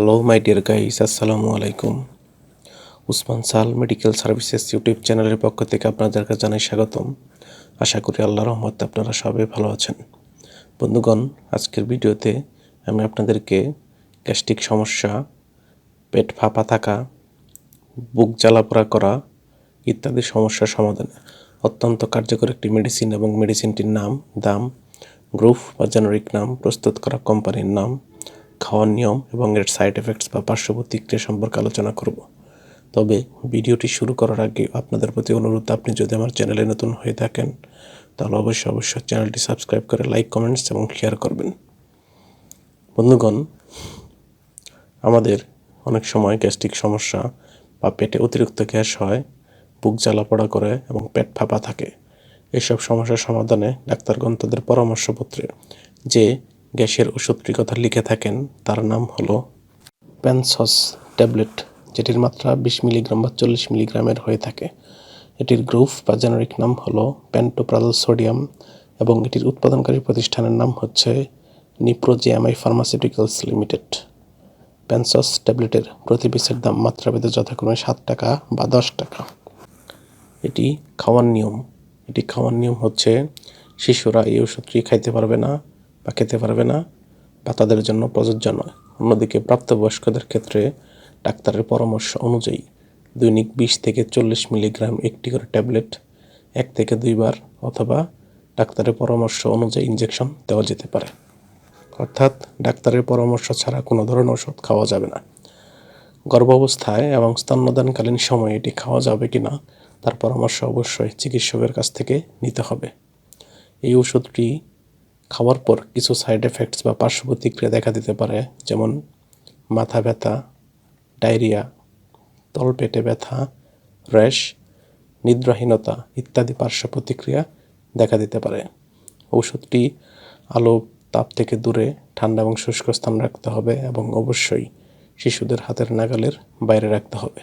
Hello my dear guys, আসসালামু আলাইকুম। উসমান সাল মেডিকেল সার্ভিসেস ইউটিউব চ্যানেলের পক্ষ থেকে আপনাদেরকে জানাই স্বাগতম। আশা করি আল্লাহর রহমতে আপনারা সবাই ভালো আছেন। বন্ধুগণ, আজকের ভিডিওতে আমি আপনাদেরকে গ্যাস্ট্রিক সমস্যা, পেট ফাঁপা থাকা, বুক জ্বালাপোড়া করা ইত্যাদি সমস্যার সমাধানে অত্যন্ত কার্যকর একটি মেডিসিন এবং মেডিসিনটির নাম, দাম, গ্রুপ বা জেনারিক নাম, প্রস্তুত করা কোম্পানির নাম, খাওয়ার নিয়ম এবং এর সাইড এফেক্টস বা পার্শ্ব প্রতিক্রিয়া সম্পর্কে আলোচনা করব। তবে ভিডিওটি শুরু করার আগে আপনাদের প্রতি অনুরোধ, আপনি যদি আমার চ্যানেলে নতুন হয়ে থাকেন তাহলে অবশ্যই চ্যানেলটি সাবস্ক্রাইব করে লাইক, কমেন্টস এবং শেয়ার করবেন। বন্ধুগণ, আমাদের অনেক সময় গ্যাস্ট্রিক সমস্যা বা পেটে অতিরিক্ত গ্যাস হয়, বুক জ্বালাপোড়া করে এবং পেট ফাঁপা থাকে। এসব সমস্যার সমাধানে ডাক্তারগণ তাদের পরামর্শপত্রে যে গ্যাসের ওষুধটির কথা লিখে থাকেন তার নাম হলো প্যানসস ট্যাবলেট, যেটির মাত্রা 20 মিলিগ্রাম বা 40 মিলিগ্রামের হয়ে থাকে। এটির গ্রুপ বা জেনারিক নাম হলো পেন্টোপ্রাজল সোডিয়াম এবং এটির উৎপাদনকারী প্রতিষ্ঠানের নাম হচ্ছে নিপ্রোজিয়ামাই ফার্মাসিউটিক্যালস লিমিটেড। প্যানসস ট্যাবলেটের প্রতি পিসের দাম মাত্রাভেদে যথাক্রমে 7 টাকা বা 10 টাকা। এটি খাওয়ার নিয়ম হচ্ছে শিশুরা এই ওষুধটি খাইতে পারবে না বা খেতে পারবে না বা তাদের জন্য প্রযোজ্য নয়। অন্যদিকে প্রাপ্তবয়স্কদের ক্ষেত্রে ডাক্তারের পরামর্শ অনুযায়ী দৈনিক 20 থেকে 40 মিলিগ্রাম একটি করে ট্যাবলেট 1 থেকে 2 বার অথবা ডাক্তারের পরামর্শ অনুযায়ী ইনজেকশন দেওয়া যেতে পারে। অর্থাৎ ডাক্তারের পরামর্শ ছাড়া কোনো ধরনের ওষুধ খাওয়া যাবে না। গর্ভাবস্থায় এবং স্তন্যদানকালীন সময়ে এটি খাওয়া যাবে কিনা তার পরামর্শ অবশ্যই চিকিৎসকের কাছ থেকে নিতে হবে। এই ওষুধটি খাওয়ার পর কিছু সাইড এফেক্টস বা পার্শ্ব প্রতিক্রিয়া দেখা দিতে পারে, যেমন মাথা ব্যথা, ডায়রিয়া, তলপেটে ব্যথা, র্যাশ, নিদ্রাহীনতা ইত্যাদি পার্শ্ব প্রতিক্রিয়া দেখা দিতে পারে। ওষুধটি আলো তাপ থেকে দূরে ঠান্ডা এবং শুষ্ক স্থান রাখতে হবে এবং অবশ্যই শিশুদের হাতের নাগালের বাইরে রাখতে হবে।